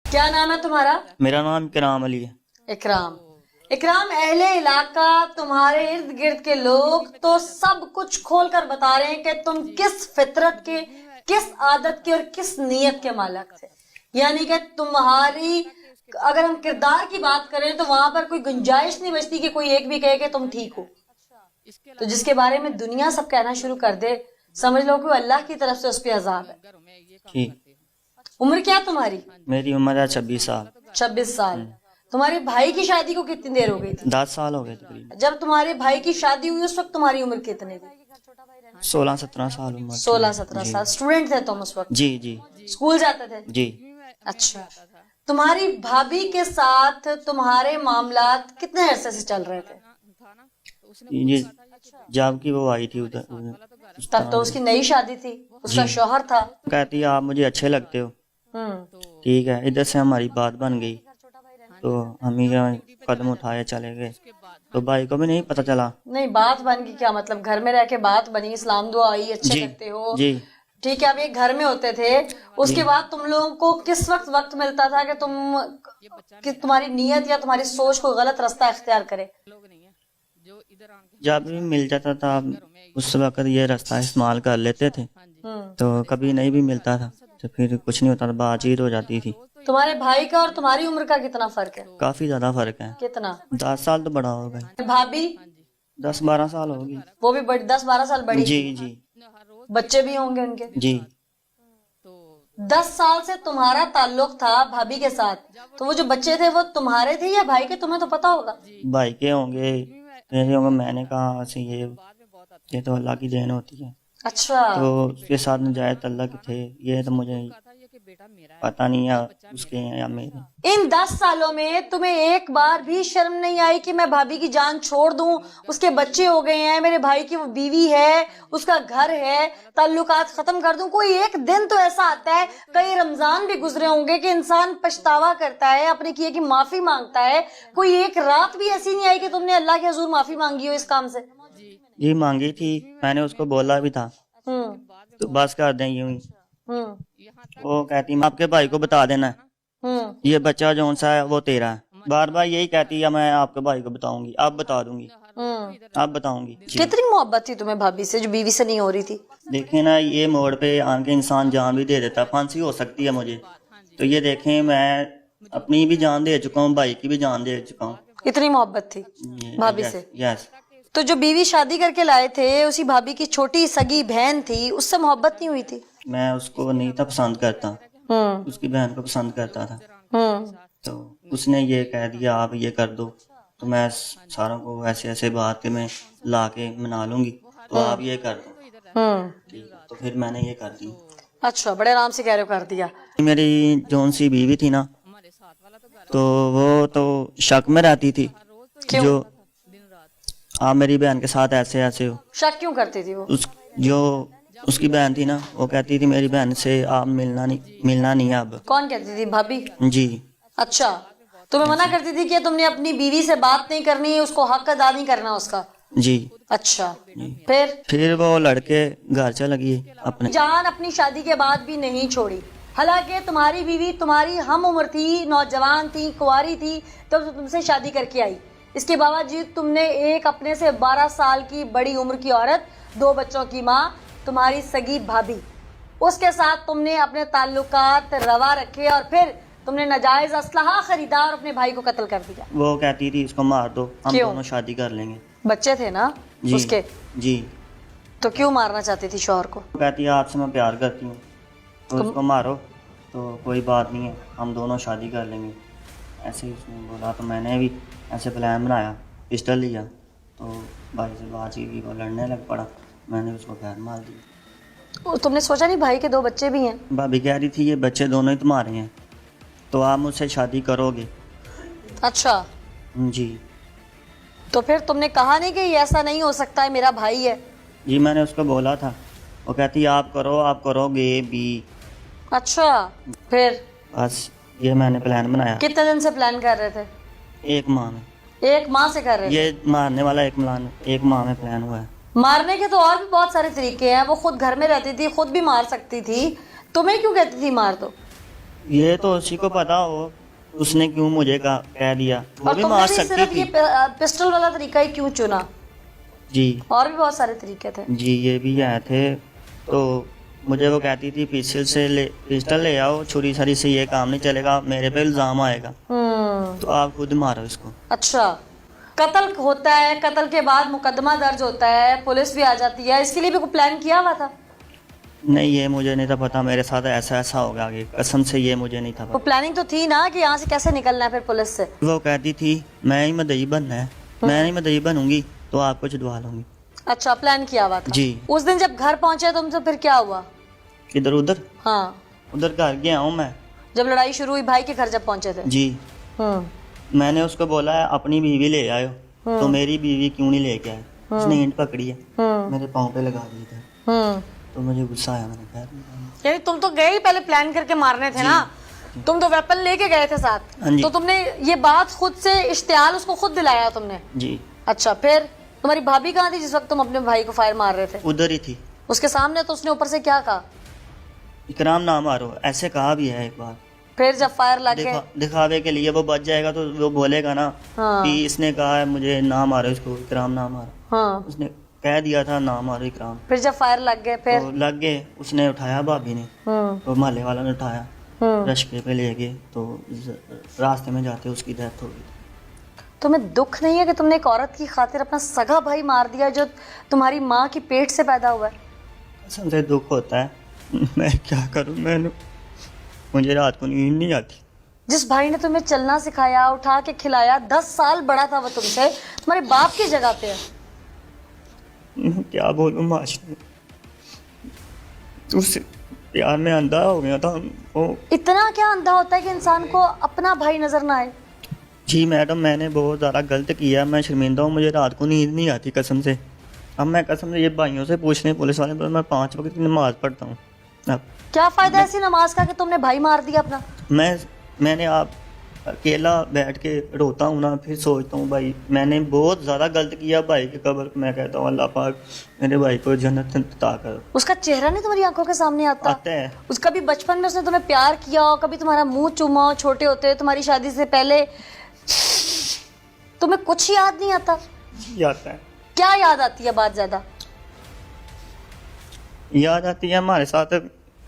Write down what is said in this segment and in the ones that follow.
क्या नाम है तुम्हारा? मेरा नाम इकराम अली है। इकराम। इकराम, अहले इलाका, तुम्हारे इर्द गिर्द के लोग तो सब कुछ खोल कर बता रहे हैं कि तुम किस फितरत के, किस आदत के और किस नीयत के मालिक थे। यानी कि तुम्हारी, अगर हम किरदार की बात करें तो वहां पर कोई गुंजाइश नहीं बचती कि कोई एक भी कहे कि तुम ठीक हो। तो जिसके बारे में दुनिया सब कहना शुरू कर दे, समझ लो कि अल्लाह की तरफ से उस पर अजाब है। ठीक। उम्र क्या तुम्हारी? मेरी उम्र है 26 साल। 26 साल। तुम्हारे भाई की शादी को कितनी देर हो गई थी? 10 साल हो गए तकरीबन। जब तुम्हारे भाई की शादी हुई उस वक्त तुम्हारी उम्र कितनी थी? 16-17 साल उम्र थी। 16-17 जी। साल। स्टूडेंट थे तुम उस वक्त? जी जी स्कूल जाते थे? जी। अच्छा। तुम्हारी भाभी के साथ तुम्हारे मामलात कितने अरसे से चल रहे थे? जी, जब की वो आई थी उधर उस तब तो तरह उसकी नई शादी थी, उसका जी। शौहर था। कहती है आप मुझे अच्छे लगते हो। ठीक है, इधर से हमारी बात बन गई तो हम ही कदम उठाए चले गए, तो भाई को भी नहीं पता चला। नहीं, बात बन गई क्या मतलब? घर में रह के बात बनी, इस्लाम दुआ आई, अच्छे जी लगते हो, जी ठीक है। अब एक घर में होते थे, उसके बाद तुम लोगों को किस वक्त मिलता था कि तुम्हारी नीयत या तुम्हारी सोच को गलत रास्ता इख्तियार करे? जब भी मिल जाता था उस वक्त ये रास्ता इस्तेमाल कर लेते थे, तो कभी नहीं भी मिलता था तो फिर कुछ नहीं होता था, बातचीत हो जाती थी। तुम्हारे भाई का और तुम्हारी उम्र का कितना फर्क है? काफी ज्यादा फर्क है। कितना? 10 साल तो बड़ा हो गए। भाभी? 10-12 साल होगी। वो भी 10-12 साल बड़ी? जी जी बच्चे भी होंगे उनके? जी। 10 साल से तुम्हारा ताल्लुक था भाभी के साथ, तो वो जो बच्चे थे वो तुम्हारे थे या भाई के? तुम्हें तो पता होगा। भाई के होंगे, मेरे होंगे। मैंने कहा से ये तो अल्लाह की देन होती है। अच्छा। तो उसके साथ नजायज तल्लक थे, ये तो मुझे पता नहीं है उसके हैं या मेरे। इन 10 सालों में तुम्हें एक बार भी शर्म नहीं आई कि मैं भाभी की जान छोड़ दूं? उसके बच्चे हो गए हैं, मेरे भाई की वो बीवी है, उसका घर है, ताल्लुकात खत्म कर दूं? कोई एक दिन तो ऐसा आता है, कई रमजान भी गुजरे होंगे, कि इंसान पछतावा करता है, अपने किए की माफी मांगता है। कोई एक रात भी ऐसी नहीं आई कि तुमने अल्लाह के हुजूर माफी मांगी हो इस काम से? जी मांगी थी, मैंने उसको बोला भी था तो बस कर दें यूं ही। वो कहती मैं आपके भाई को बता देना ये बच्चा जौन सा है वो तेरा है। बार बार यही कहती है मैं आपके भाई को बताऊंगी, अब बता दूंगी, अब बताऊंगी। कितनी मोहब्बत थी तुम्हें भाभी से जो बीवी से नहीं हो रही थी? देखिए ना, ये मोड़ पे आके इंसान जान भी दे देता, फांसी हो सकती है मुझे। तो ये देखें, मैं अपनी भी जान दे चुका हूँ, भाई की भी जान दे चुका हूँ। इतनी मोहब्बत थी भाभी से? यस। तो जो बीवी शादी करके लाए थे, उसी भाभी की छोटी सगी बहन थी, उससे मोहब्बत नहीं हुई थी? मैं उसको नहीं था पसंद करता, उसकी बहन को पसंद करता था। तो उसने ये कह दिया आप ये कर दो, तो मैं सारों को ऐसे ऐसे बात के मैं ला के मना लूंगी, तो आप ये कर दो। ठीक है, तो फिर मैंने ये कर दी। अच्छा, बड़े आराम से कह रहे हो कर दिया। मेरी जौन सी बीवी थी ना, तो वो तो शक में रहती थी। क्यों? जो आप मेरी बहन के साथ ऐसे ऐसे हो। शक क्यों करती थी वो? जो उसकी बहन थी ना, वो कहती थी मेरी बहन से आप मिलना नहीं है अब। कौन कहती थी? भाभी? जी। अच्छा, तुम्हें मना करती थी कि तुमने अपनी बीवी से बात नहीं करनी, उसको हक अदा नहीं करना उसका? जी। अच्छा, फिर वो लड़के घर चल गई अपने। जान अपनी शादी के बाद भी नहीं छोड़ी। हालांकि तुम्हारी बीवी तुम्हारी हम उम्र थी, नौजवान थी, कुंवारी थी, तब तो तुमसे शादी करके आई। इसके बावजूद तुमने एक अपने से 12 साल की बड़ी उम्र की औरत, 2 बच्चों की माँ, तुम्हारी सगी भाभी, उसके साथ तुमने अपने ताल्लुकात रवा रखे और फिर तुमने नाजायज असलहा खरीदा और अपने भाई को कत्ल कर दिया। वो कहती थी इसको मार दो, हम दोनों शादी कर लेंगे। बच्चे थे ना जी, उसके? जी। तो क्यों मारना चाहती थी शौहर को? कहती है आपसे मैं प्यार करती हूँ, तो उसको मारो, तो कोई बात नहीं है, हम दोनों शादी कर लेंगे। ऐसे ही उसने बोला, तो मैंने भी ऐसे प्लान बनाया, पिस्टल लिया, तो भाई से बातचीत की, वो लड़ने लग पड़ा, मैंने उसको खैर मार दी। तुमने सोचा नहीं भाई के 2 बच्चे भी हैं? भाभी कह रही थी ये बच्चे दोनों ही तुम्हारे हैं, तो आप मुझसे शादी करोगे? अच्छा जी। तो फिर तुमने कहा नहीं कि ये ऐसा नहीं हो सकता है, मेरा भाई है? जी मैंने उसको बोला था, वो कहती आप करो, आप करोगे भी। अच्छा, फिर? बस ये मैंने प्लान बनाया। कितने दिन से प्लान कर रहे थे? 1 माह में। 1 माह से कर रहे थे? ये मारने वाला 1 माह में प्लान हुआ है। मारने के तो और भी बहुत सारे तरीके हैं, वो खुद घर में रहती थी, खुद भी मार सकती थी, तुम्हें क्यों कहती थी मार दो? ये तो उसी को पता हो, उसने क्यों मुझे कह दिया। वो और भी तुमने मार भी सकती सिर्फ ये थी। पिस्टल वाला तरीका ही क्यों चुना? जी और भी बहुत सारे तरीके थे। जी, ये भी आए थे। तो मुझे वो कहती थी पिस्टल ले आओ, छुरी छरी से ये काम नहीं चलेगा, मेरे पे इल्जाम आएगा, तो आप खुद मारो इसको। अच्छा, कत्ल होता है, कत्ल के बाद मुकदमा दर्ज होता है, पुलिस भी आ जाती है, इसके लिए भी कोई प्लान किया हुआ था? नहीं, ये मुझे नहीं था पता, मेरे साथ ऐसा ऐसा होगा आगे, कसम से ये मुझे नहीं था वो पता। प्लानिंग तो थी ना कि यहाँ से कैसे निकलना है फिर पुलिस से। वो कहती थी मैं ही मदई बनना है, मैं ही मदई बनूंगी तो आपको छुड़वा लूंगी। अच्छा, प्लान किया हुआ था। जी। उस दिन जब घर पहुंचे तुम तो फिर क्या हुआ? इधर उधर हाँ, उधर घर गया हूँ मैं। जब लड़ाई शुरू हुई भाई के घर जब पहुंचे थे। जी, हम्म मैंने उसको बोला है अपनी बीवी ले आयो, तो मेरी बीवी क्यों नहीं लेके आए। उसने ईंट पकड़ी है, मेरे पाँव पे लगा दी थी, तो मुझे गुस्सा आया, मैंने कहा यानी तुम तो गए ही पहले प्लान करके मारने थे ना, तुम तो वेपन लेके गए थे साथ। हाँ जी। तो तुमने ये बात खुद से इश्तियाल उसको खुद दिलाया तुमने? जी, अच्छा, फिर तुम्हारी भाभी कहाँ थी जिस वक्त तुम अपने भाई को फायर मार रहे थे? उधर ही थी उसके सामने। तो उसने ऊपर से क्या कहा? इकराम ना मारो, ऐसे कहा भी है एक बार। फिर जब फायर लग गए? दिखावे के लिए, वो बच जाएगा तो वो बोलेगा ना हाँ। कि इसने कहा है मुझे ना मारो, इसको इकराम ना मारो। हाँ, उसने कह दिया था ना मारो इकराम, फिर जब फायर लग गए फिर? तो लग गए। उसने उठाया, भाभी ने, तो मोहल्ले वालों ने उठाया, रश्के पे ले गए, तो रास्ते में जाते उसकी डेथ हो गई। तुम्हें दुख नहीं है कि तुमने एक औरत की खातिर अपना सगा भाई मार दिया जो तुम्हारी माँ की पेट से पैदा हुआ है? कसम से दुख होता है, मैं क्या करूं। मुझे रात को नींद नहीं आती। जिस भाई ने तुम्हें चलना सिखाया, उठा के खिलाया, 10 साल बड़ा था वो तुमसे, तुम्हारे बाप की जगह पे है। क्या बोलूं, माशरे उससे प्यार में अंधा हो गया था वो। इतना क्या अंधा होता है कि इंसान को अपना भाई नजर ना आए? जी मैडम, मैंने बहुत ज़्यादा गलत किया, मैं शर्मिंदा हूँ, मुझे रात को नींद नहीं आती कसम से। अब मैं कसम से ये भाइयों से पूछ रहे हैं पुलिस वाले, पर मैं 5 वक्त की नमाज पढ़ता हूँ। अब क्या फायदा ऐसी नमाज का कि तुमने भाई मार दिया अपना? मैंने आप अकेला बैठ के रोता हूँ ना, फिर सोचता हूँ भाई मैंने बहुत ज़्यादा गलत किया। भाई की कब्र मैं कहता हूँ अल्लाह पाक मेरे भाई को जन्नत अता करो। उसका चेहरा नहीं तुम्हारी आंखों के सामने आता? आता है। उसका भी बचपन में उसने तुम्हें प्यार किया हो, कभी तुम्हारा मुंह चूमा हो छोटे होते, तुम्हारी शादी से पहले? तुम्हें कुछ याद नहीं आता? आता है। क्या याद आती है बात ज्यादा? याद आती है हमारे साथ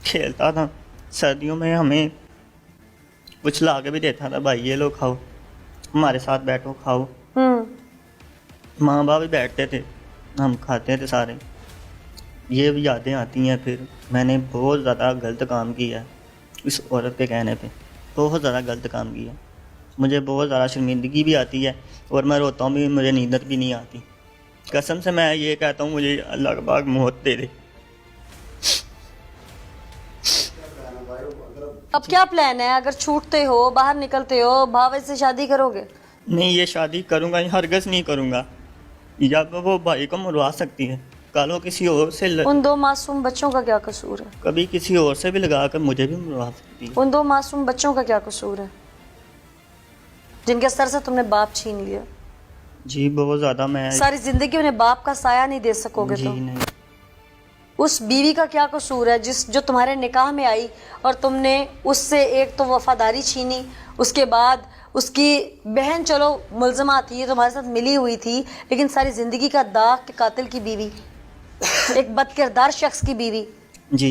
खेलता था, सर्दियों में हमें कुछ ला के भी देता था, भाई ये लो खाओ, हमारे साथ बैठो खाओ। माँ बाप भी बैठते थे, हम खाते थे सारे। ये भी यादें आती हैं। फिर मैंने बहुत ज़्यादा गलत काम किया इस औरत के कहने पे, बहुत ज़्यादा गलत काम किया। मुझे बहुत ज़्यादा शर्मिंदगी भी आती है और मैं रोता हूँ भी, मुझे नींद भी नहीं आती। कसम से मैं ये कहता हूँ मुझे अल्लाह का पाक मौत दे दे। अब क्या प्लान है? अगर छूटते हो, बाहर निकलते हो, भावे से शादी करोगे? नहीं, ये शादी करूँगा, हरगिज़ नहीं करूँगा। या वो भाई को मरवा सकती है, कल वो किसी और से उन 2 मासूम बच्चों का क्या कसूर है? कभी किसी और से भी लगा कर मुझे भी मरवा सकती है। उन 2 मासूम बच्चों का क्या कसूर है जिनके सर से तुमने बाप छीन लिया? जी बहुत ज़्यादा। मैं सारी जिंदगी उन्हें बाप का साया नहीं दे सकोगे जी तुम। नहीं। उस बीवी का क्या कसूर है जो तुम्हारे निकाह में आई और तुमने उससे एक तो वफादारी छीनी, उसके बाद उसकी बहन चलो मुलजमा थी, तुम्हारे साथ मिली हुई थी, लेकिन सारी जिंदगी का दाग के कातिल की बीवी, एक बदकिरदार शख्स की बीवी। जी